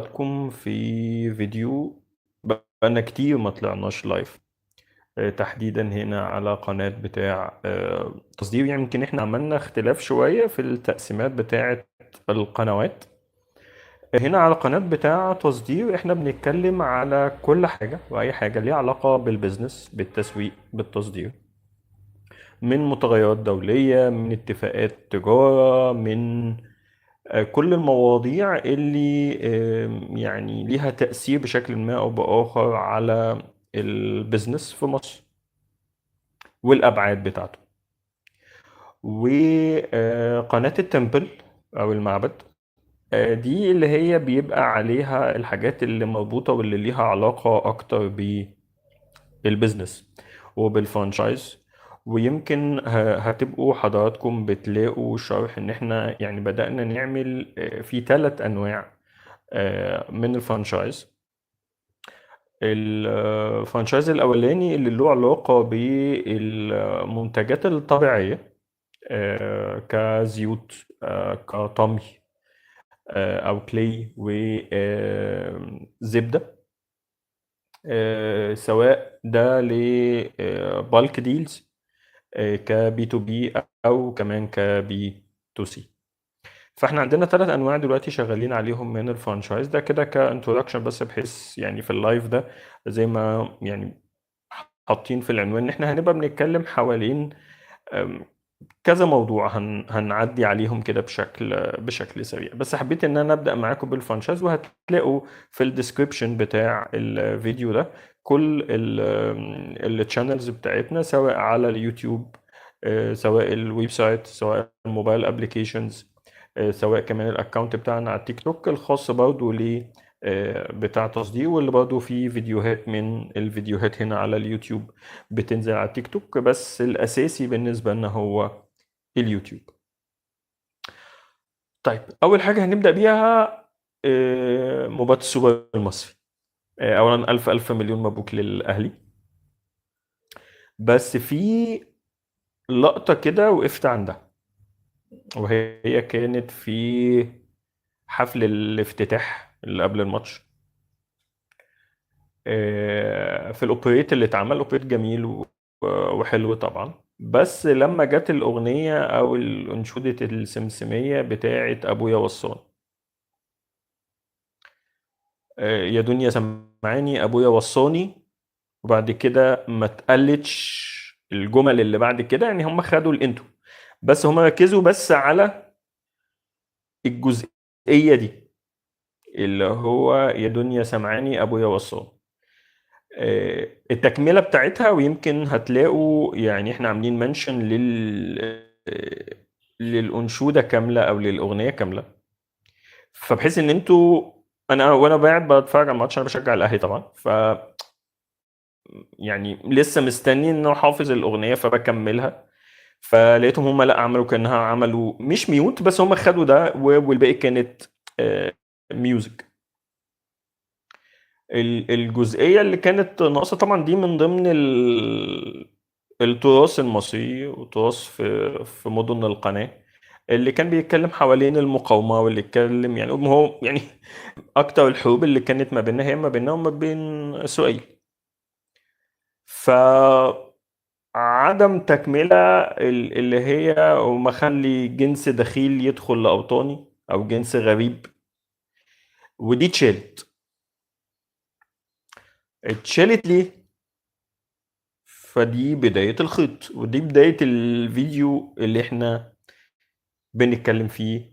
حضراتكم في فيديو بقالنا كتير ما طلعناش لايف. تحديدا هنا على قناة بتاع تصدير. يعني يمكن احنا عملنا اختلاف شوية في التقسيمات بتاعة القنوات. هنا على قناة بتاع تصدير احنا بنتكلم على كل حاجة وأي حاجة ليها علاقة بالبزنس، بالتسويق، بالتصدير، من متغيرات دولية، من اتفاقات تجارة، من كل المواضيع اللي يعني ليها تأثير بشكل ما أو بآخر على البيزنس في مصر والأبعاد بتاعته. وقناة التمبل أو المعبد، دي اللي هي بيبقى عليها الحاجات اللي مربوطة واللي ليها علاقة أكتر بالبيزنس وبالفرانشايز. ويمكن هتبقوا حضراتكم بتلاقوا شرح ان احنا يعني بدأنا نعمل في 3 انواع من الفرانشايز. الفرانشايز الاولاني اللي له علاقة بالمنتجات الطبيعية، كزيوت، كطمي، او كلي وزبدة، سواء ده لبالك ديلز كبي تو بي او كمان كبي تو سي. فاحنا عندنا 3 انواع دلوقتي شغالين عليهم من الفرانشايز ده، كده كانترودكشن بس، بحيث يعني في اللايف ده زي ما يعني حاطين في العنوان ان احنا هنبقى بنتكلم حوالين أم، كذا موضوع هنعدي عليهم كده بشكل سريع. بس حبيت ان انا ابدا معاكم بالفرانشايز، وهتلاقوا في الديسكريبشن بتاع الفيديو ده كل التشانلز بتاعتنا، سواء على اليوتيوب، سواء الويب سايت، سواء الموبايل ابلكيشنز، سواء كمان الاكونت بتاعنا على التيك توك الخاص برضه بتاع تصدير، واللي برضه فيه فيديوهات من الفيديوهات هنا على اليوتيوب بتنزل على التيك توك. بس الاساسي بالنسبه لنا هو اليوتيوب. طيب، اول حاجه هنبدا بيها مباراه السوبر المصري. اولا الف الف مليون مبروك للاهلي. بس في لقطه كده وقفت عندها، وهي كانت في حفل الافتتاح اللي قبل الماتش. في الاوبريت اللي اتعمل، اوبريت جميل وحلو طبعا. بس لما جت الاغنيه او الانشوده السمسميه بتاعت ابويا وصان، يا دنيا سمعاني ابويا وصاني، وبعد كده ما اتقلتش الجمل اللي بعد كده. يعني هم خدوا الانتو، بس هم ركزوا بس على الجزئيه دي، اللي هو يا دنيا سمعاني ابويا وصاني. التكمله بتاعتها، ويمكن هتلاقوا يعني احنا عاملين منشن للانشوده كامله او للاغنيه كامله، فبحيث ان انتوا، انا وانا قاعد بتفرج على الماتش، انا بشجع الاهلي طبعا، يعني لسه مستني ان انا حافظ الاغنيه فبكملها. فلقيتهم هم لا، عملوا كانها عملوا مش ميوت، بس هم خدوا ده والباقي كانت ميوزك. الجزئيه اللي كانت ناقصه طبعا دي من ضمن التراث المصري وتراث في مدن القناه، اللي كان بيتكلم حوالين المقاومه، واللي اتكلم يعني هو يعني اكتر الحروب اللي كانت ما بيننا هي ما بيننا وما بين اسرائيل. ف عدم تكملة اللي هي ومخلي جنس دخيل يدخل لأوطاني أو جنس غريب، ودي اتشالت ليه؟ فدي بداية الخيط، ودي بداية الفيديو اللي احنا بنتكلم فيه.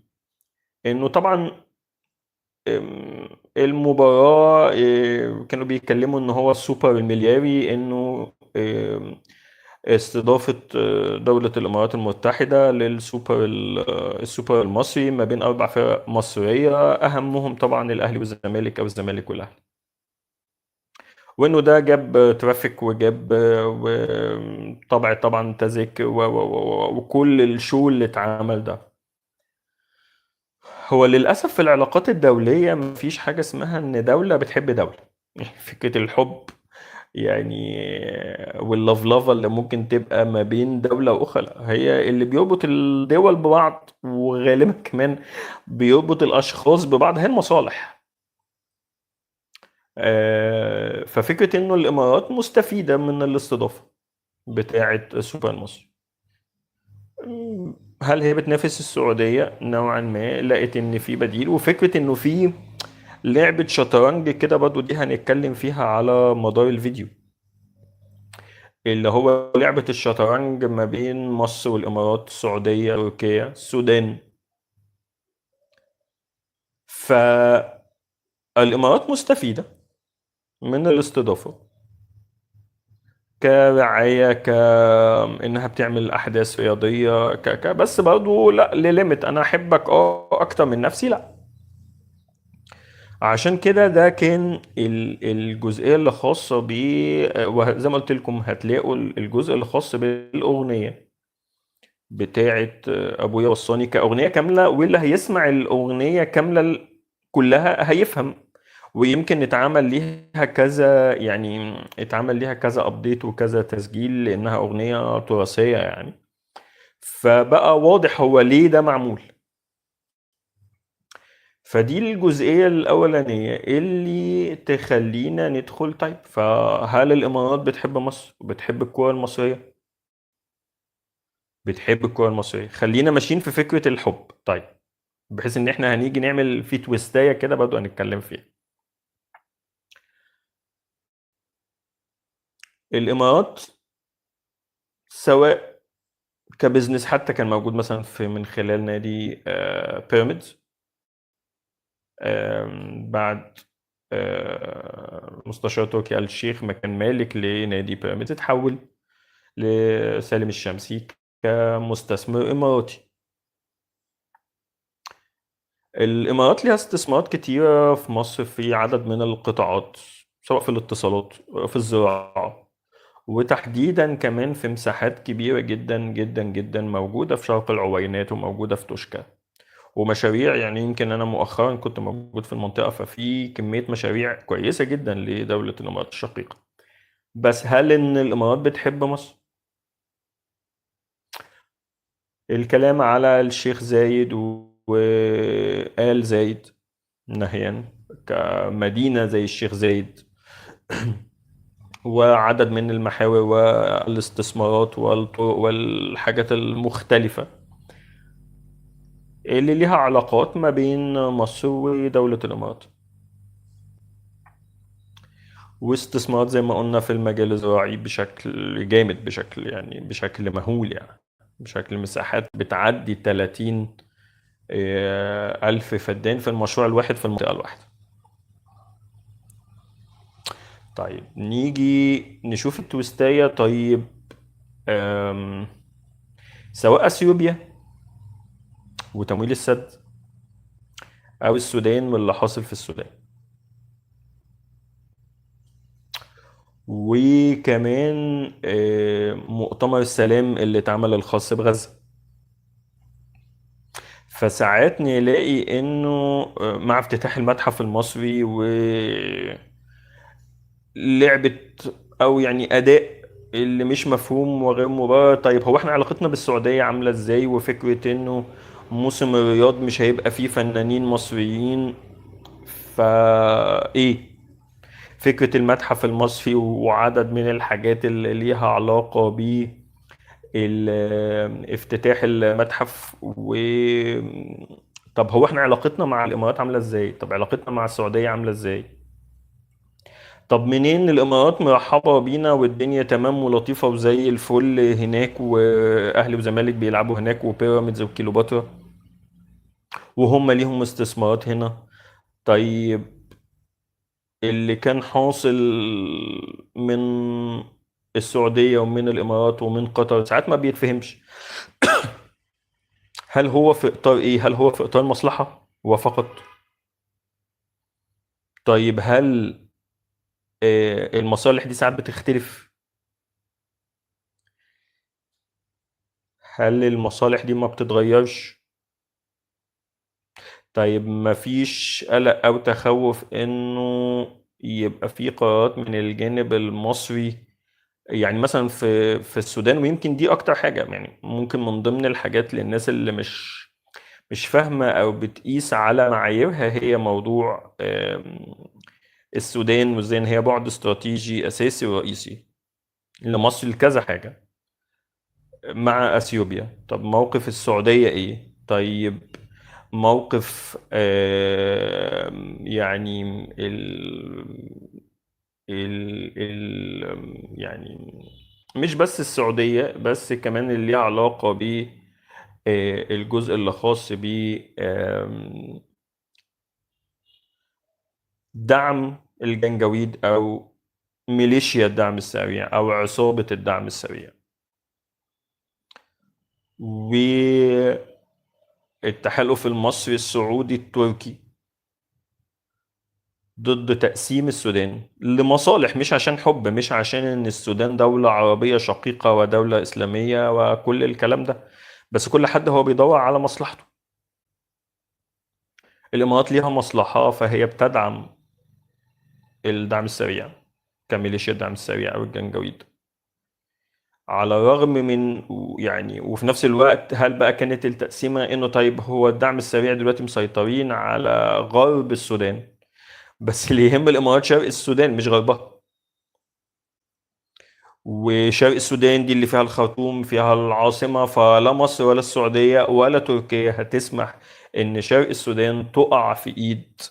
انه طبعا المباراة، كانوا بيتكلموا ان هو السوبر الملياري، انه استضافة دولة الإمارات المتحدة للسوبر السوبر المصري ما بين 4 فرق مصرية، أهمهم طبعا الأهلي والزمالك أو الزمالك والأهلي. وإنه ده جاب ترافيك وجاب وطبع طبعا تذاكر وكل الشو اللي اتعمل ده. هو للأسف في العلاقات الدولية مفيش حاجة اسمها إن دولة بتحب دولة. فكرة الحب يعني واللفلفة اللي ممكن تبقى ما بين دولة وأخرى، لا، هي اللي بيربط الدول ببعض، وغالبا كمان بيربط الأشخاص ببعض، هي المصالح. ففكرة انه الامارات مستفيدة من الاستضافة بتاعة السوبر المصري. هل هي بتنافس السعودية؟ نوعا ما لقيت ان في بديل، وفكرة انه في لعبة شطرنج كده برضو دي هنتكلم فيها على مدار الفيديو، اللي هو لعبة الشطرنج ما بين مصر والامارات، السعودية، تركيا، السودان. فالامارات مستفيدة من الاستضافة كرعاية، كإنها بتعمل أحداث رياضية، بس برضو لا لليميت، أنا أحبك أكتر من نفسي لا. عشان كده ده كان الجزئية اللي خاصة ب، وزي ما قلت لكم هتلاقوا الجزء اللي خاص بالأغنية بتاعة أبويا وصاني كأغنية كاملة، واللي هيسمع الأغنية كاملة كلها هيفهم. ويمكن اتعمل ليها كذا، يعني اتعمل ليها كذا ابديت وكذا تسجيل لانها اغنية تراثية يعني. فبقى واضح هو ليه ده معمول. فدي الجزئية الأولانية اللي تخلينا ندخل. طيب فهل الإمارات بتحب مصر وبتحب الكرة المصرية؟ بتحب الكرة المصرية. خلينا ماشيين في فكرة الحب طيب، بحيث إن إحنا هنيجي نعمل في تويستاية كده برضه هنتكلم فيها. الإمارات سواء كبزنس حتى كان موجود مثلا في من خلال نادي بيراميدز، بعد مستشار تركي آل الشيخ ما كان مالك لنادي بيراميدز اتحول لسالم الشمسي كمستثمر إماراتي. الإمارات ليها استثمارات كتيرة في مصر في عدد من القطاعات، سواء في الاتصالات، في الزراعة، وتحديدا كمان في مساحات كبيرة جدا جدا جدا موجودة في شرق العوينات وموجودة في توشكا. ومشاريع يعني يمكن انا مؤخرا كنت موجود في المنطقه، ففي كميه مشاريع كويسه جدا لدوله الامارات الشقيقه. بس هل ان الامارات بتحب مصر؟ الكلام على الشيخ زايد وآل زايد نهيان كمدينه زي الشيخ زايد وعدد من المحاور والاستثمارات والطرق والحاجات المختلفه اللي ليها علاقات ما بين مصر ودوله الامارات، واستثمارات زي ما قلنا في المجال الزراعي بشكل جامد، بشكل يعني بشكل مهول يعني، بشكل مساحات بتعدي 30 ألف فدان في المشروع الواحد في المنطقة الواحدة. طيب نيجي نشوف التويستاية. طيب آم، سواء أثيوبيا وتمويل السد، أو السودان واللي حاصل في السودان، وكمان مؤتمر السلام اللي اتعمل الخاص بغزة. فساعات نلاقي انه مع افتتاح المتحف المصري ولعبة او يعني اداء اللي مش مفهوم وغير مبرر. طيب هو احنا علاقتنا بالسعودية عاملة ازاي؟ وفكرة انه موسم الرياض مش هيبقى فيه فنانين مصريين، فا ايه فكرة المتحف المصري وعدد من الحاجات اللي ليها علاقة افتتاح المتحف طب هو احنا علاقتنا مع الامارات عامله ازاي؟ طب علاقتنا مع السعوديه عامله ازاي؟ طب منين الامارات مرحبه بينا والدنيا تمام ولطيفه وزي الفل هناك، واهلي وزمالك بيلعبوا هناك وبيراميدز وكيلوباترا وهم ليهم استثمارات هنا؟ طيب اللي كان حاصل من السعوديه ومن الامارات ومن قطر ساعات ما بيتفهمش. هل هو في اطار ايه؟ هل هو في اطار مصلحه وفقط؟ طيب هل المصالح دي ساعات بتختلف؟ هل المصالح دي ما بتتغيرش؟ طيب ما فيش قلق او تخوف انه يبقى في قرارات من الجانب المصري؟ يعني مثلا في السودان، ويمكن دي اكتر حاجة يعني ممكن من ضمن الحاجات للناس اللي مش فاهمة او بتقيس على معاييرها، هي موضوع السودان وازاي ان هي بعد استراتيجي اساسي ورئيسي لمصر لكذا حاجة مع اثيوبيا. طب موقف السعودية ايه؟ طيب موقف يعني يعني مش بس السعودية، بس كمان اللي ليها علاقة ب الجزء اللي خاص ب دعم الجنجويد أو ميليشيا الدعم السريع أو عصابة الدعم السريع، والتحالف المصري السعودي التركي ضد تقسيم السودان لمصالح، مش عشان حب، مش عشان ان السودان دولة عربية شقيقة ودولة إسلامية وكل الكلام ده، بس كل حد هو بيدور على مصلحته. الإمارات ليها مصلحة فهي بتدعم الدعم السريع كميليشيا الدعم السريع أو الجنجويد، على الرغم من يعني، وفي نفس الوقت هل بقى كانت التقسيمة انه طيب هو الدعم السريع دلوقتي مسيطرين على غرب السودان، بس اللي يهم الإمارات شرق السودان مش غربها، وشرق السودان دي اللي فيها الخرطوم فيها العاصمة، فلا مصر ولا السعودية ولا تركيا هتسمح ان شرق السودان تقع في ايد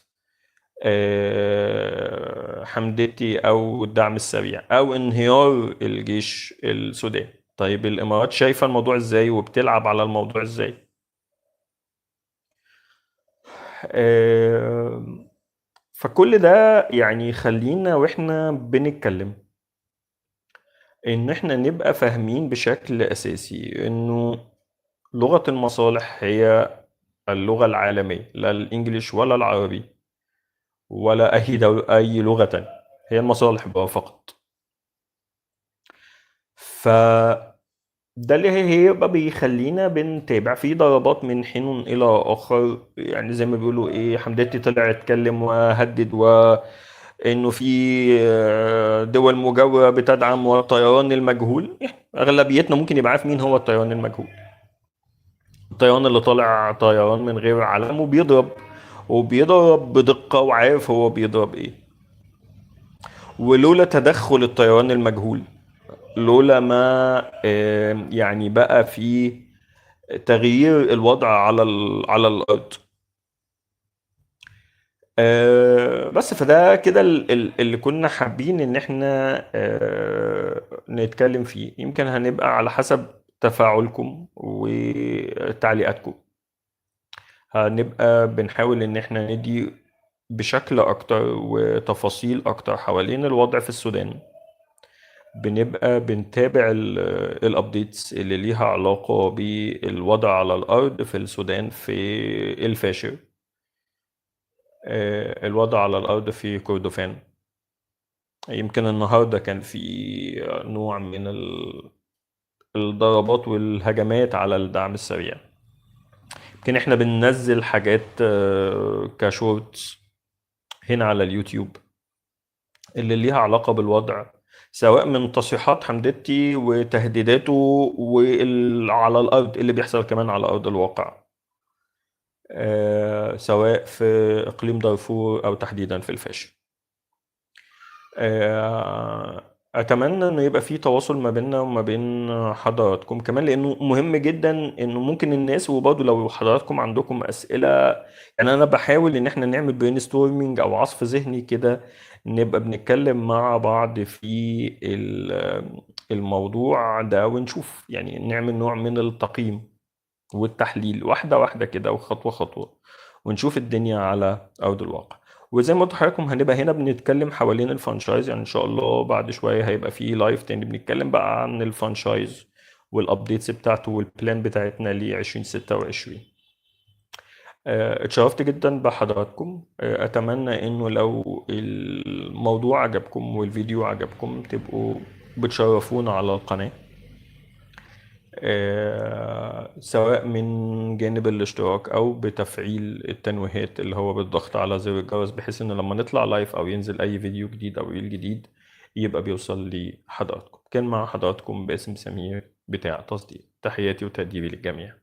حمدتي او الدعم السريع او انهيار الجيش السوداني. طيب الامارات شايفة الموضوع ازاي وبتلعب على الموضوع ازاي؟ آه، فكل ده يعني خلينا واحنا بنتكلم ان احنا نبقى فاهمين بشكل اساسي انه لغة المصالح هي اللغة العالمية، لا الانجليش ولا العربي ولا اي لغة تانية، هي المصالح بقى فقط. فده اللي هيبقى بيخلينا بنتابع في ضربات من حين إلى آخر، يعني زي ما بيقولوا إيه، حمدتي طلع اتكلم وهدد وإنه في دول مجاورة بتدعم والطيران المجهول. أغلبيتنا ممكن يبقى عارف مين هو الطيران المجهول، الطيران اللي طالع طيران من غير علم وبيضرب، وبيضرب بدقة وعارف هو بيضرب إيه. ولولا تدخل الطيران المجهول، لولا ما يعني بقى في تغيير الوضع على الارض، بس فده كده اللي كنا حابين ان احنا نتكلم فيه. يمكن هنبقى على حسب تفاعلكم وتعليقاتكم، هنبقى بنحاول ان احنا ندي بشكل اكتر وتفاصيل اكتر حوالين الوضع في السودان. بنبقى بنتابع الابديتس اللي ليها علاقة بالوضع على الارض في السودان في الفاشر، الوضع على الارض في كردفان. يمكن النهاردة كان في نوع من الضربات والهجمات على الدعم السريع. يمكن احنا بننزل حاجات كشورتس هنا على اليوتيوب اللي ليها علاقة بالوضع، سواء من تصريحات حمدتي وتهديداته وعلى الأرض اللي بيحصل كمان على أرض الواقع، سواء في إقليم دارفور أو تحديدا في الفاشر. أتمنى إنه يبقى في تواصل ما بيننا وما بين حضراتكم كمان، لأنه مهم جدا إنه ممكن الناس، وبرضه لو حضراتكم عندكم أسئلة، يعني أنا بحاول إن إحنا نعمل برين ستورمينج أو عصف ذهني كده، نبقى بنتكلم مع بعض في الموضوع ده ونشوف، يعني نعمل نوع من التقييم والتحليل واحدة واحدة كده وخطوة خطوة، ونشوف الدنيا على أرض الواقع. وزي ما قلت لحضراتكم هنبقى هنا بنتكلم حوالين الفرانشايز، يعني إن شاء الله بعد شوية هيبقى فيه لايف تاني بنتكلم بقى عن الفرانشايز والابديتس بتاعته والبلان بتاعتنا ل 2026. اتشرفت جدا بحضراتكم. أتمنى إنه لو الموضوع عجبكم والفيديو عجبكم تبقوا بتشرفونا على القناة، سواء من جانب الاشتراك او بتفعيل التنويهات اللي هو بالضغط على زر الجرس، بحيث ان لما نطلع لايف او ينزل اي فيديو جديد او ريل جديد يبقى بيوصل لحضراتكم. كان مع حضراتكم باسم سمير بتاع تصدير، تحياتي وتقديري للجميع.